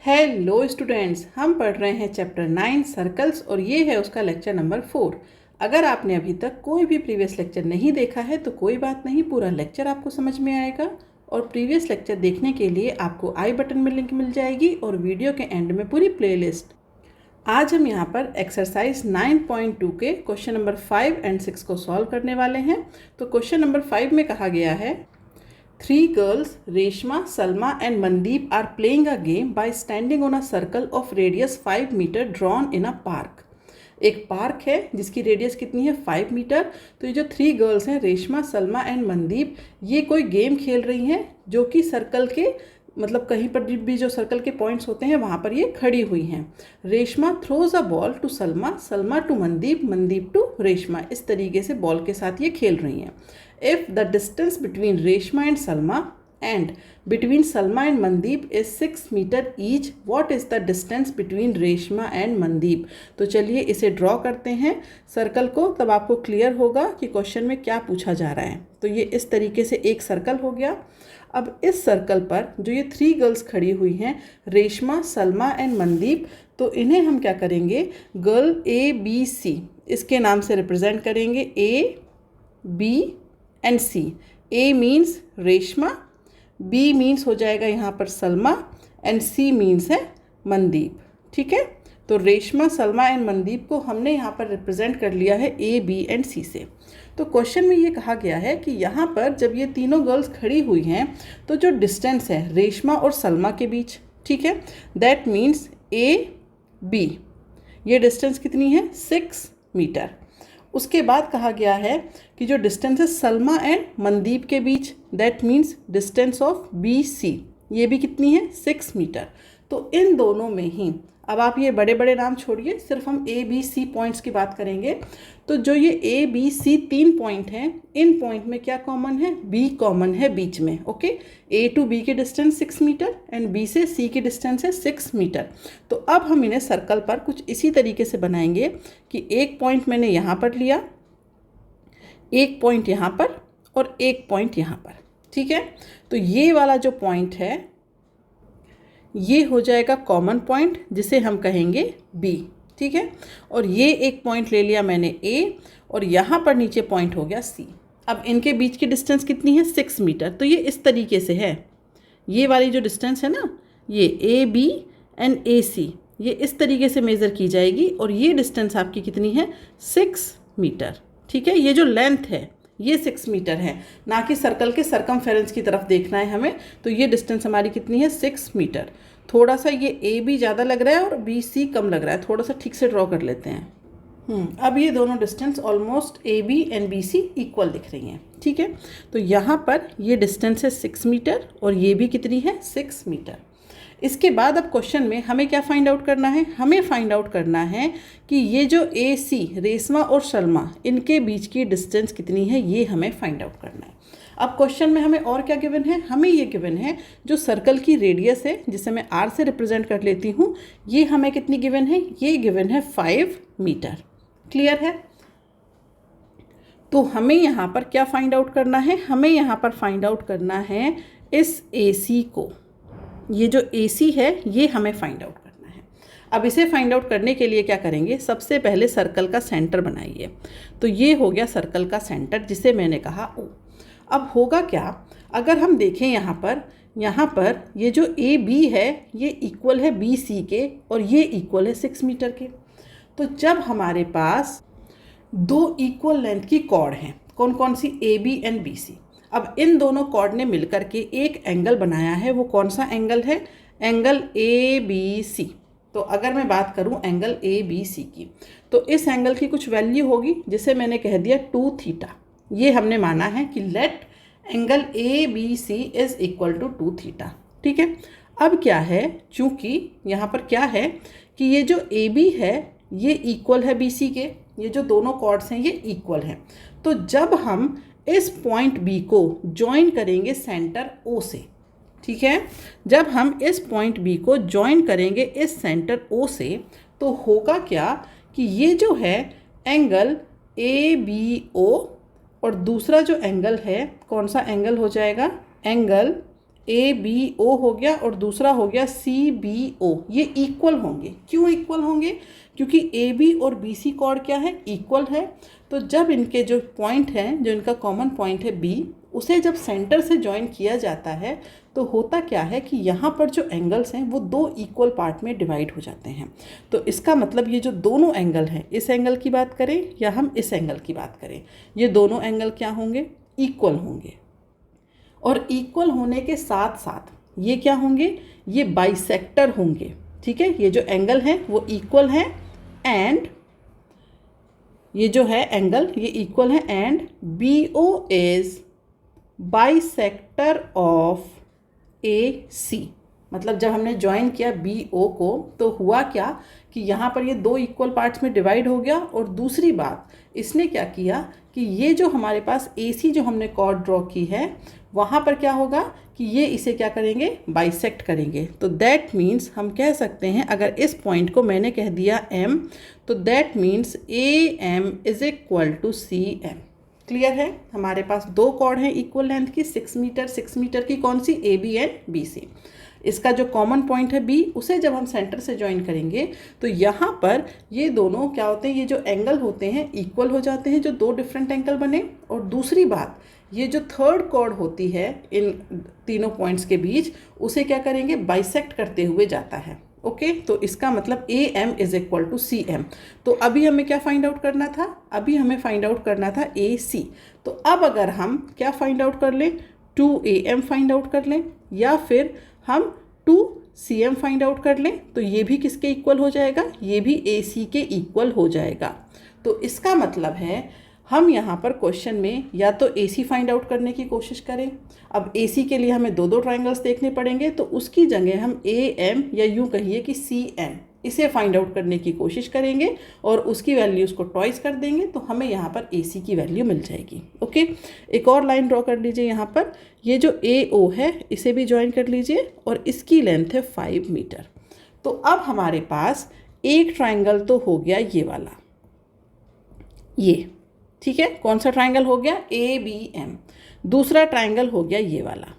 Hello students, हम पढ़ रहे हैं चैप्टर 9 सर्कल्स और ये है उसका लेक्चर नंबर 4। अगर आपने अभी तक कोई भी प्रीवियस लेक्चर नहीं देखा है तो कोई बात नहीं, पूरा लेक्चर आपको समझ में आएगा। और प्रीवियस लेक्चर देखने के लिए आपको आई बटन में लिंक मिल जाएगी और वीडियो के एंड में पूरी प्लेलिस्ट। आज हम यहाँ पर एक्सरसाइज 9.2 के क्वेश्चन नंबर 5 एंड 6 को सॉल्व करने वाले हैं। तो क्वेश्चन नंबर 5 में कहा गया है, 3 girls, Reshma, Salma and Mandeep are playing a game by standing on a circle of radius 5 meter drawn in a park. एक पार्क है जिसकी रेडियस कितनी है 5 मीटर। तो ये जो 3 गर्ल्स हैं रेशमा, सलमा एंड मनदीप, ये कोई गेम खेल रही हैं जो कि सर्कल के मतलब कहीं पर भी जो सर्कल के पॉइंट्स होते हैं वहाँ पर ये खड़ी हुई हैं। Reshma throws a ball to Salma, Salma to Mandeep, Mandeep to Reshma. इस तरीके से बॉल के साथ ये खेल रही हैं। If the distance between Reshma and Salma and between Salma and Mandeep is 6 meter each, what is the distance between Reshma and Mandeep? तो चलिए इसे ड्रॉ करते हैं सर्कल को, तब आपको क्लियर होगा कि क्वेश्चन में क्या पूछा जा रहा है। तो ये इस तरीके से एक सर्कल हो गया। अब इस सर्कल पर जो ये 3 गर्ल्स खड़ी हुई हैं, रेशमा, सलमा एंड मनदीप, तो इन्हें हम क्या करेंगे, गर्ल ए बी सी इसके नाम से रिप्रेजेंट करेंगे। A B and C. A means Reshma, B means हो जाएगा यहाँ पर सलमा एंड सी मीन्स है मनदीप। ठीक है, तो रेशमा, सलमा एंड मनदीप को हमने यहाँ पर रिप्रेजेंट कर लिया है ए बी एंड सी से। तो क्वेश्चन में ये कहा गया है कि यहाँ पर जब ये तीनों गर्ल्स खड़ी हुई हैं तो जो डिस्टेंस है रेशमा और सलमा के बीच, ठीक है, दैट मीन्स ए बी, ये डिस्टेंस कितनी है 6 मीटर। उसके बाद कहा गया है कि जो डिस्टेंस है सलमा एंड मनदीप के बीच, that means distance of B C, ये भी कितनी है 6 मीटर। तो इन दोनों में ही अब आप ये बड़े बड़े नाम छोड़िए, सिर्फ हम ए बी सी पॉइंट्स की बात करेंगे। तो जो ये ए बी सी 3 पॉइंट हैं, इन पॉइंट में क्या कॉमन है, बी कॉमन है बीच में। ओके, ए टू बी की डिस्टेंस 6 मीटर एंड बी से सी की डिस्टेंस है 6 मीटर। तो अब हम इन्हें सर्कल पर कुछ इसी तरीके से बनाएंगे कि एक पॉइंट मैंने यहाँ पर लिया, एक पॉइंट यहाँ पर और एक पॉइंट यहाँ पर। ठीक है, तो ये वाला जो पॉइंट है ये हो जाएगा कॉमन पॉइंट जिसे हम कहेंगे बी। ठीक है, और ये एक पॉइंट ले लिया मैंने ए और यहाँ पर नीचे पॉइंट हो गया सी। अब इनके बीच की डिस्टेंस कितनी है 6 मीटर। तो ये इस तरीके से है, ये वाली जो डिस्टेंस है ना, ये ए बी एंड ए सी, ये इस तरीके से मेज़र की जाएगी और ये डिस्टेंस आपकी कितनी है 6 मीटर। ठीक है, ये जो लेंथ है ये 6 मीटर है, ना कि सर्कल के सरकमफेरेंस की तरफ देखना है हमें। तो ये डिस्टेंस हमारी कितनी है 6 मीटर। थोड़ा सा ये ए बी ज़्यादा लग रहा है और बी सी कम लग रहा है, थोड़ा सा ठीक से ड्रॉ कर लेते हैं। अब ये दोनों distance almost A B and B C equal दिख रही हैं। ठीक है, तो यहाँ पर ये डिस्टेंस है 6 मीटर और ये भी कितनी है 6 मीटर। इसके बाद अब क्वेश्चन में हमें क्या फाइंड आउट करना है, हमें फाइंड आउट करना है कि ये जो ए सी रेशमा और सलमा इनके बीच की डिस्टेंस कितनी है, ये हमें फाइंड आउट करना है। अब क्वेश्चन में हमें और क्या गिवन है, हमें ये गिवन है जो सर्कल की रेडियस है जिसे मैं आर से रिप्रेजेंट कर लेती हूँ, ये हमें कितनी गिवन है, ये गिवन है 5 मीटर। क्लियर है, तो हमें यहाँ पर क्या फाइंड आउट करना है, हमें यहाँ पर फाइंड आउट करना है इस ए सी को, ये जो ए सी है ये हमें फाइंड आउट करना है। अब इसे फाइंड आउट करने के लिए क्या करेंगे, सबसे पहले सर्कल का सेंटर बनाइए। तो ये हो गया सर्कल का सेंटर जिसे मैंने कहा ओ। अब होगा क्या, अगर हम देखें यहाँ पर ये जो ए बी है ये इक्वल है बी सी के और ये इक्वल है 6 मीटर के। तो जब हमारे पास 2 इक्वल लेंथ की कॉर्ड हैं, कौन कौन सी, A B and B C. अब इन दोनों कॉर्ड ने मिलकर के एक एंगल बनाया है, वो कौन सा एंगल है, एंगल ए बी सी। तो अगर मैं बात करूं एंगल ए बी सी की, तो इस एंगल की कुछ वैल्यू होगी जिसे मैंने कह दिया 2 थीटा। ये हमने माना है कि let angle A B C is equal to 2 theta. ठीक है, अब क्या है, चूंकि यहाँ पर क्या है कि ये जो ए बी है ये इक्वल है बी सी के, ये जो दोनों कॉर्ड्स हैं ये इक्वल हैं। तो जब हम इस पॉइंट बी को ज्वाइन करेंगे सेंटर ओ से, ठीक है, जब हम इस पॉइंट बी को ज्वाइन करेंगे इस सेंटर ओ से, तो होगा क्या कि ये जो है एंगल ए बी ओ और दूसरा जो एंगल है कौन सा एंगल हो जाएगा, एंगल ए बी ओ हो गया और दूसरा हो गया सी बी ओ, ये इक्वल होंगे। क्यों इक्वल होंगे? क्योंकि ए बी और बी सी कॉर्ड क्या है? इक्वल है। तो जब इनके जो पॉइंट हैं, जो इनका कॉमन पॉइंट है बी, उसे जब सेंटर से ज्वाइन किया जाता है तो होता क्या है कि यहाँ पर जो एंगल्स हैं वो दो इक्वल पार्ट में डिवाइड हो जाते हैं। तो इसका मतलब ये जो दोनों एंगल हैं, इस एंगल की बात करें या हम इस एंगल की बात करें, ये दोनों एंगल क्या होंगे? इक्वल होंगे। और इक्वल होने के साथ साथ ये क्या होंगे? ये बाइसेक्टर होंगे। ठीक है, ये जो एंगल हैं वो इक्वल हैं एंड ये जो है एंगल ये इक्वल है and B O is bisector of A C. मतलब जब हमने ज्वाइन किया बी ओ को तो हुआ क्या कि यहाँ पर ये दो इक्वल पार्ट्स में डिवाइड हो गया। और दूसरी बात, इसने क्या किया कि ये जो हमारे पास ए सी जो हमने कॉर्ड ड्रॉ की है, वहाँ पर क्या होगा कि ये इसे क्या करेंगे? बाइसेक्ट करेंगे। तो दैट मीन्स हम कह सकते हैं, अगर इस पॉइंट को मैंने कह दिया एम, तो that means A M is equal to C M. Clear है? हमारे पास दो कॉर्ड हैं इक्वल लेंथ की, 6 मीटर 6 मीटर की, कौन सी? A B and B C. इसका जो कॉमन पॉइंट है बी, उसे जब हम सेंटर से ज्वाइन करेंगे तो यहाँ पर ये दोनों क्या होते हैं? ये जो एंगल होते हैं इक्वल हो जाते हैं, जो दो डिफरेंट एंगल बने। और दूसरी बात, ये जो थर्ड कॉर्ड होती है इन तीनों पॉइंट्स के बीच, उसे क्या करेंगे? बाइसेक्ट करते हुए जाता है। ओके, तो इसका मतलब A M is equal to C M. तो अभी हमें क्या फाइंड आउट करना था? अभी हमें फाइंड आउट करना था ए सी। तो अब अगर हम क्या फाइंड आउट कर लें? 2am फाइंड आउट कर लें या फिर हम 2cm फाइंड आउट कर लें, तो ये भी किसके इक्वल हो जाएगा? ये भी AC के इक्वल हो जाएगा। तो इसका मतलब है हम यहाँ पर क्वेश्चन में या तो AC फाइंड आउट करने की कोशिश करें। अब AC के लिए हमें दो दो ट्राइंगल्स देखने पड़ेंगे, तो उसकी जगह हम AM या यूँ कहिए कि CM इसे फाइंड आउट करने की कोशिश करेंगे और उसकी वैल्यूज़ को टॉइस कर देंगे, तो हमें यहाँ पर AC की वैल्यू मिल जाएगी। ओके, एक और लाइन ड्रॉ कर लीजिए। यहाँ पर ये जो AO है इसे भी ज्वाइन कर लीजिए और इसकी लेंथ है 5 मीटर। तो अब हमारे पास एक ट्राइंगल तो हो गया ये वाला, ये ठीक है। कौन सा ट्राइंगल हो गया? ABM। दूसरा ट्राइंगल हो गया ये वाला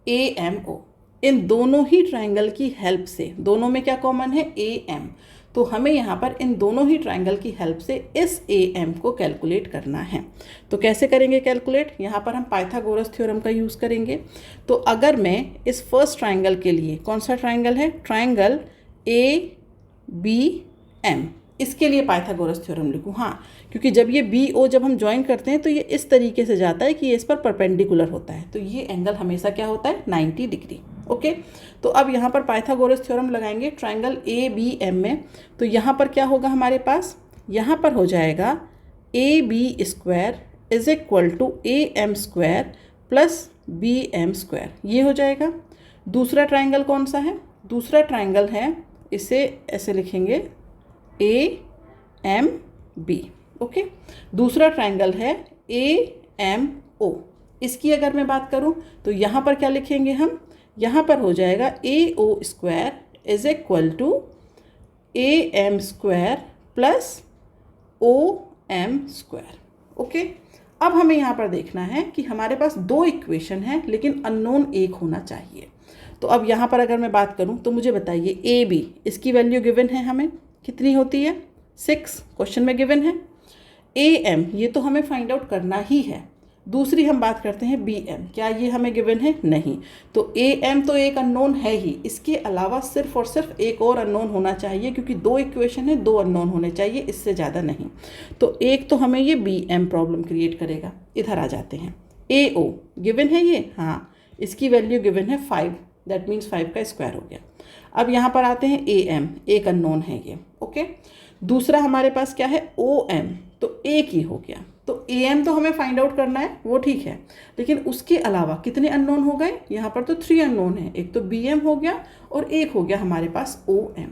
AMO। इन दोनों ही ट्राइंगल की हेल्प से, दोनों में क्या कॉमन है? AM। तो हमें यहाँ पर इन दोनों ही ट्राइंगल की हेल्प से इस AM को कैलकुलेट करना है। तो कैसे करेंगे कैलकुलेट? यहाँ पर हम पाइथागोरस थ्योरम का यूज़ करेंगे। तो अगर मैं इस फर्स्ट ट्राइंगल के लिए, कौन सा ट्राइंगल है? ट्राइंगल ABM, इसके लिए पाइथागोरस थ्योरम लिखूँ। हाँ, क्योंकि जब ये BO जब हम ज्वाइन करते हैं तो ये इस तरीके से जाता है कि ये इस पर परपेंडिकुलर होता है। तो ये एंगल हमेशा क्या होता है? 90 डिग्री। ओके, तो अब यहाँ पर पाइथागोरस थ्योरम लगाएंगे ट्राइंगल ABM में। तो यहाँ पर क्या होगा हमारे पास? यहाँ पर हो जाएगा AB square is equal to AM square plus BM square, ये हो जाएगा। दूसरा ट्राइंगल कौन सा है? दूसरा ट्राइंगल है, इसे ऐसे लिखेंगे AMB। ओके, दूसरा ट्राइंगल है AMO। इसकी अगर मैं बात करूं तो यहाँ पर क्या लिखेंगे हम? यहाँ पर हो जाएगा AO square is equal to AM square plus OM square. Okay, अब हमें यहाँ पर देखना है कि हमारे पास दो इक्वेशन है लेकिन अननोन एक होना चाहिए। तो अब यहाँ पर अगर मैं बात करूँ तो मुझे बताइए AB, इसकी वैल्यू गिवन है हमें, कितनी होती है? 6 क्वेश्चन में गिवन है। AM ये तो हमें फाइंड आउट करना ही है। दूसरी हम बात करते हैं BM, क्या ये हमें गिवन है? नहीं। तो AM तो एक अननोन है ही, इसके अलावा सिर्फ और सिर्फ एक और अननोन होना चाहिए, क्योंकि दो इक्वेशन है, दो अननोन होने चाहिए, इससे ज़्यादा नहीं। तो एक तो हमें ये BM प्रॉब्लम क्रिएट करेगा। इधर आ जाते हैं। AO गिवन है ये, हाँ, इसकी वैल्यू गिवन है 5, दैट मीन्स 5 का स्क्वायर हो गया। अब यहाँ पर आते हैं AM, एक अननोन है ये। ओके, दूसरा हमारे पास क्या है? OM, तो एक ही हो गया। तो AM तो हमें फाइंड आउट करना है, वो ठीक है, लेकिन उसके अलावा कितने अननोन हो गए? यहाँ पर तो 3 अननोन है। एक तो BM हो गया और एक हो गया हमारे पास OM।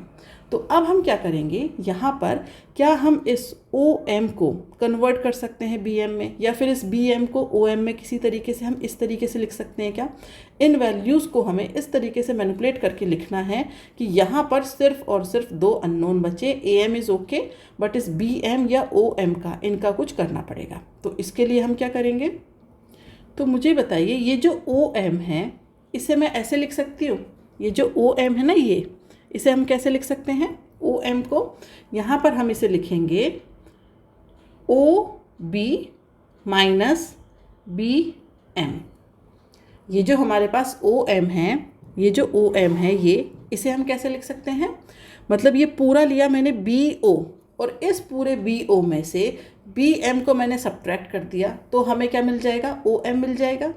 तो अब हम क्या करेंगे? यहाँ पर क्या हम इस OM को कन्वर्ट कर सकते हैं BM में, या फिर इस BM को OM में किसी तरीके से हम इस तरीके से लिख सकते हैं क्या? इन वैल्यूज़ को हमें इस तरीके से मैनिपुलेट करके लिखना है कि यहाँ पर सिर्फ और सिर्फ दो अननोन बचे। AM इज़ ओके, बट इस BM या OM का, इनका कुछ करना पड़ेगा। तो इसके लिए हम क्या करेंगे? तो मुझे बताइए, ये जो OM है इसे मैं ऐसे लिख सकती हूँ, ये जो ओ एम है ना, ये इसे हम कैसे लिख सकते हैं, ओ एम को यहाँ पर हम इसे लिखेंगे O B minus B M. ये जो हमारे पास ओ एम है, ये जो ओ एम है, ये इसे हम कैसे लिख सकते हैं, मतलब ये पूरा लिया मैंने बी ओ, और इस पूरे बी ओ में से बी एम को मैंने सब्ट्रैक्ट कर दिया, तो हमें क्या मिल जाएगा, ओ एम मिल जाएगा।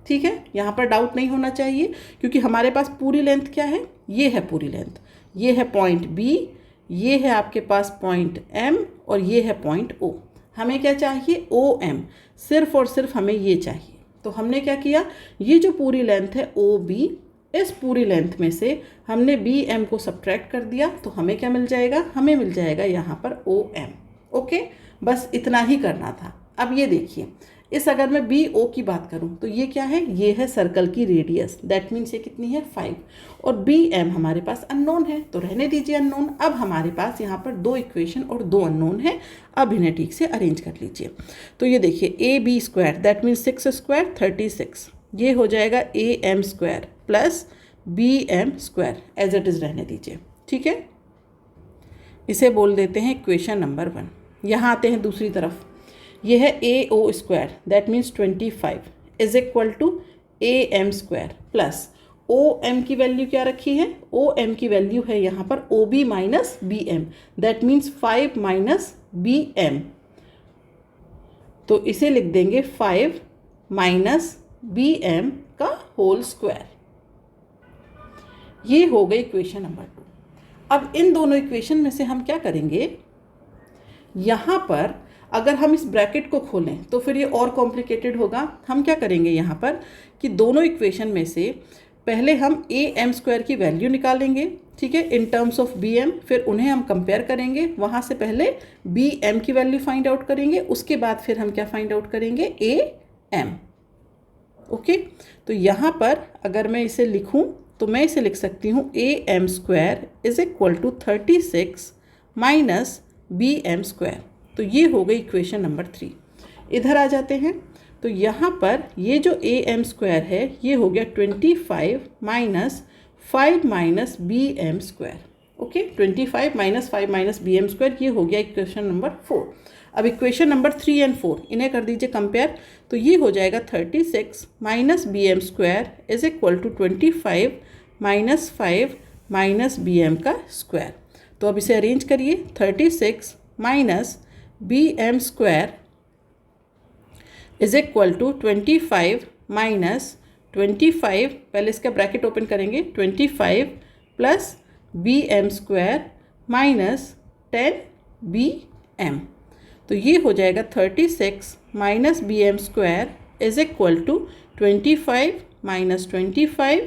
ठीक है, यहाँ पर डाउट नहीं होना चाहिए, क्योंकि हमारे पास पूरी लेंथ क्या है, ये है पूरी लेंथ, ये है पॉइंट बी, ये है आपके पास पॉइंट एम, और ये है पॉइंट ओ। हमें क्या चाहिए, ओ एम, सिर्फ और सिर्फ हमें ये चाहिए। तो हमने क्या किया, ये जो पूरी लेंथ है ओ बी, इस पूरी लेंथ में से हमने बी एम को सब्ट्रैक्ट कर दिया, तो हमें क्या मिल जाएगा, हमें मिल जाएगा यहाँ पर ओ एम। ओके, बस इतना ही करना था। अब ये देखिए, इस अगर मैं बी ओ की बात करूँ तो ये क्या है, ये है सर्कल की रेडियस, दैट मीन्स ये कितनी है, 5, और बी एम हमारे पास अननोन है, तो रहने दीजिए अननोन। अब हमारे पास यहाँ पर 2 इक्वेशन और 2 अननोन है, अब इन्हें ठीक से अरेंज कर लीजिए। तो ये देखिए, A B square that means 6 square 36, ये हो जाएगा A M square plus B M square, as it is रहने दीजिए। ठीक है, इसे बोल देते हैं इक्वेशन नंबर 1। यहाँ आते हैं दूसरी तरफ, ये है A O square that means 25 is equal to A M square plus O M की वैल्यू क्या रखी है, ओ एम की वैल्यू है यहाँ पर O B minus B M, that means 5 minus B M, तो इसे लिख देंगे 5 माइनस बी एम का होल स्क्वायर। ये हो गई इक्वेशन नंबर 2। अब इन दोनों इक्वेशन में से हम क्या करेंगे, यहाँ पर अगर हम इस ब्रैकेट को खोलें तो फिर ये और कॉम्प्लिकेटेड होगा। हम क्या करेंगे यहाँ पर कि दोनों इक्वेशन में से पहले हम ए एम स्क्वायर की वैल्यू निकालेंगे, ठीक है, in terms of B M, फिर उन्हें हम कंपेयर करेंगे, वहाँ से पहले बी एम की वैल्यू फाइंड आउट करेंगे, उसके बाद फिर हम क्या फाइंड आउट करेंगे, ए एम। ओके, तो यहाँ पर अगर मैं इसे लिखूँ तो मैं इसे लिख सकती हूँ A M square is equal to 36 minus B M square. तो ये हो गई इक्वेशन नंबर 3। इधर आ जाते हैं, तो यहाँ पर ये जो ए एम स्क्वायर है ये हो गया 25 minus 5 minus B M square. Okay, 25 minus 5 minus B M square, ये हो गया इक्वेशन नंबर 4। अब इक्वेशन नंबर 3 एंड 4 इन्हें कर दीजिए कंपेयर, तो ये हो जाएगा 36 minus B M square is equal to 25 minus 5 minus B M का स्क्वायर। तो अब इसे अरेंज करिए, 36 minus B M square is equal to 25 minus 25, पहले इसका ब्रैकेट ओपन करेंगे, 25 plus B M square minus 10 B M, तो ये हो जाएगा 36 minus B M square is equal to 25 minus 25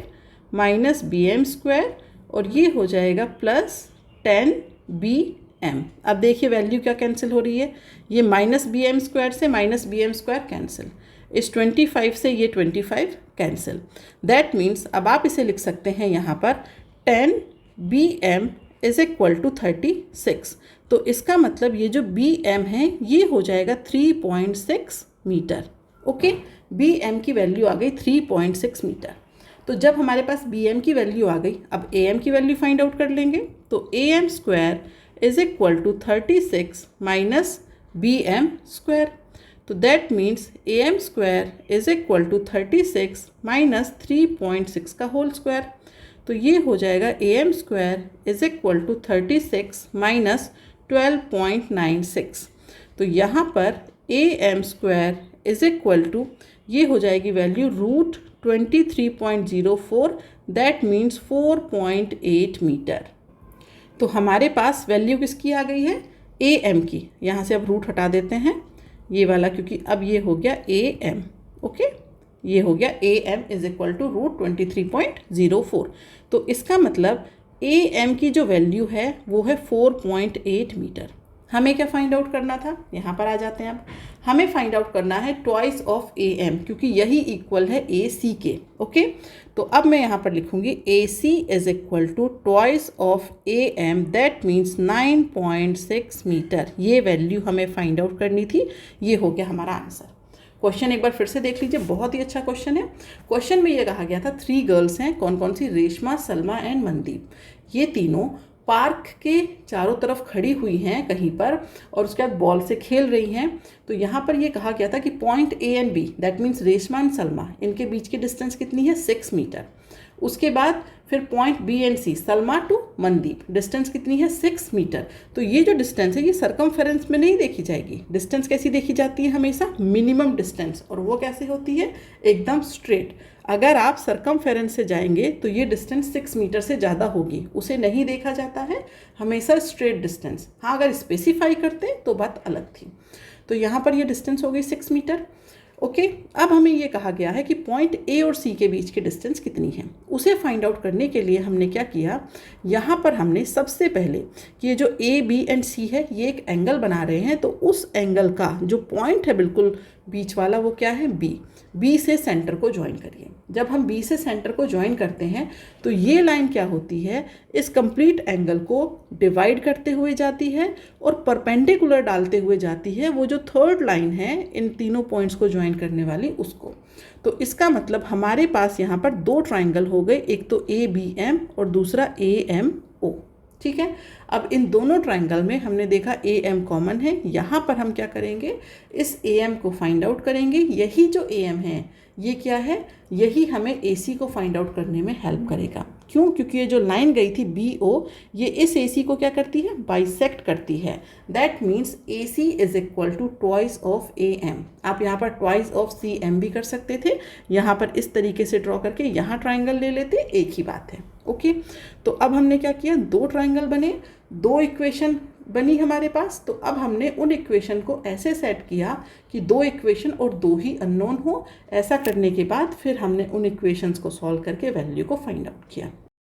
minus B M square, और ये हो जाएगा प्लस 10 बी एम। अब देखिए वैल्यू क्या कैंसिल हो रही है, ये माइनस बी एम स्क्वायर से minus B M square cancel, इस 25 से ये 25 कैंसिल, दैट मीन्स अब आप इसे लिख सकते हैं यहाँ पर 10 B M is equal to 36। तो इसका मतलब ये जो बी एम है ये हो जाएगा 3.6 मीटर। ओके, बी एम की वैल्यू आ गई 3.6 मीटर। तो जब हमारे पास बी एम की वैल्यू आ गई, अब ए एम की वैल्यू फाइंड आउट कर लेंगे, तो A M square is equal to 36 minus B M square, तो that means A M square is equal to 36 minus 3.6 का होल स्क्वायर, तो ये हो जाएगा A M square is equal to 36 minus 12.96। तो यहाँ पर A M square is equal to ये हो जाएगी value root 23.04, that means 4.8 metre. तो हमारे पास वैल्यू किसकी आ गई है, ए एम की। यहाँ से अब रूट हटा देते हैं ये वाला, क्योंकि अब ये हो गया ए एम। ओके, ये हो गया A M is equal to root 23.04। तो इसका मतलब ए एम की जो वैल्यू है वो है 4.8 मीटर। हमें क्या फाइंड आउट करना था, यहाँ पर आ जाते हैं। अब हमें फाइंड आउट करना है ट्वाइस ऑफ ए एम, क्योंकि यही इक्वल है ए सी के। ओके, तो अब मैं यहाँ पर लिखूँगी A C is equal to twice of A M, that means 9.6 metre. ये वैल्यू हमें फाइंड आउट करनी थी, ये हो गया हमारा आंसर। क्वेश्चन एक बार फिर से देख लीजिए, बहुत ही अच्छा क्वेश्चन है। क्वेश्चन में ये कहा गया था 3 गर्ल्स हैं, कौन कौन सी, रेशमा, सलमा एंड मनदीप। ये तीनों पार्क के चारों तरफ खड़ी हुई हैं कहीं पर और उसके बाद बॉल से खेल रही हैं। तो यहाँ पर ये कहा गया था कि point A and B, that means Reshma and Salma, इनके बीच की डिस्टेंस कितनी है, 6 मीटर। उसके बाद फिर point B and C, Salma to Mandeep, distance कितनी है, 6 मीटर। तो ये जो डिस्टेंस है ये सरकमफेरेंस में नहीं देखी जाएगी। डिस्टेंस कैसी देखी जाती है, हमेशा मिनिमम डिस्टेंस, और वो कैसे होती है, एकदम स्ट्रेट। अगर आप सरकमफेरेंस से जाएंगे तो ये डिस्टेंस 6 मीटर से ज़्यादा होगी, उसे नहीं देखा जाता है, हमेशा स्ट्रेट डिस्टेंस। हाँ, अगर स्पेसिफाई करते तो बात अलग थी। तो यहाँ पर ये डिस्टेंस हो गई 6 मीटर। ओके, अब हमें ये कहा गया है कि पॉइंट ए और सी के बीच की डिस्टेंस कितनी है। उसे फाइंड आउट करने के लिए हमने क्या किया, यहाँ पर हमने सबसे पहले कि ये जो ए बी एंड सी है ये एक एंगल बना रहे हैं, तो उस एंगल का जो पॉइंट है बिल्कुल बीच वाला वो क्या है, बी। बी से सेंटर को ज्वाइन करिए। जब हम बी से सेंटर को ज्वाइन करते हैं तो ये लाइन क्या होती है, इस कंप्लीट एंगल को डिवाइड करते हुए जाती है और परपेंडिकुलर डालते हुए जाती है वो जो थर्ड लाइन है इन तीनों पॉइंट्स को ज्वाइन करने वाली, उसको। तो इसका मतलब हमारे पास यहाँ पर 2 ट्राइंगल हो गए, एक तो ए बी एम और दूसरा ए एम ओ। ठीक है, अब इन दोनों ट्राइंगल में हमने देखा ए एम कॉमन है। यहाँ पर हम क्या करेंगे, इस ए एम को फाइंड आउट करेंगे। यही जो ए एम है ये क्या है, यही हमें ए सी को फाइंड आउट करने में हेल्प करेगा। क्यों, क्योंकि ये जो लाइन गई थी बी ओ, ये इस ए सी को क्या करती है, बाइसेक्ट करती है। That means A C is equal to twice of A M. आप यहाँ पर ट्वाइस ऑफ सी एम भी कर सकते थे, यहाँ पर इस तरीके से ड्रॉ करके यहाँ ट्राइंगल ले लेते, एक ही बात है। ओके, तो अब हमने क्या किया, 2 ट्राइंगल बने, 2 इक्वेशन बनी हमारे पास। तो अब हमने उन इक्वेशन को ऐसे सेट किया कि 2 इक्वेशन और 2 ही अननोन हो। ऐसा करने के बाद फिर हमने उन इक्वेशंस को सॉल्व करके वैल्यू को फाइंड आउट किया।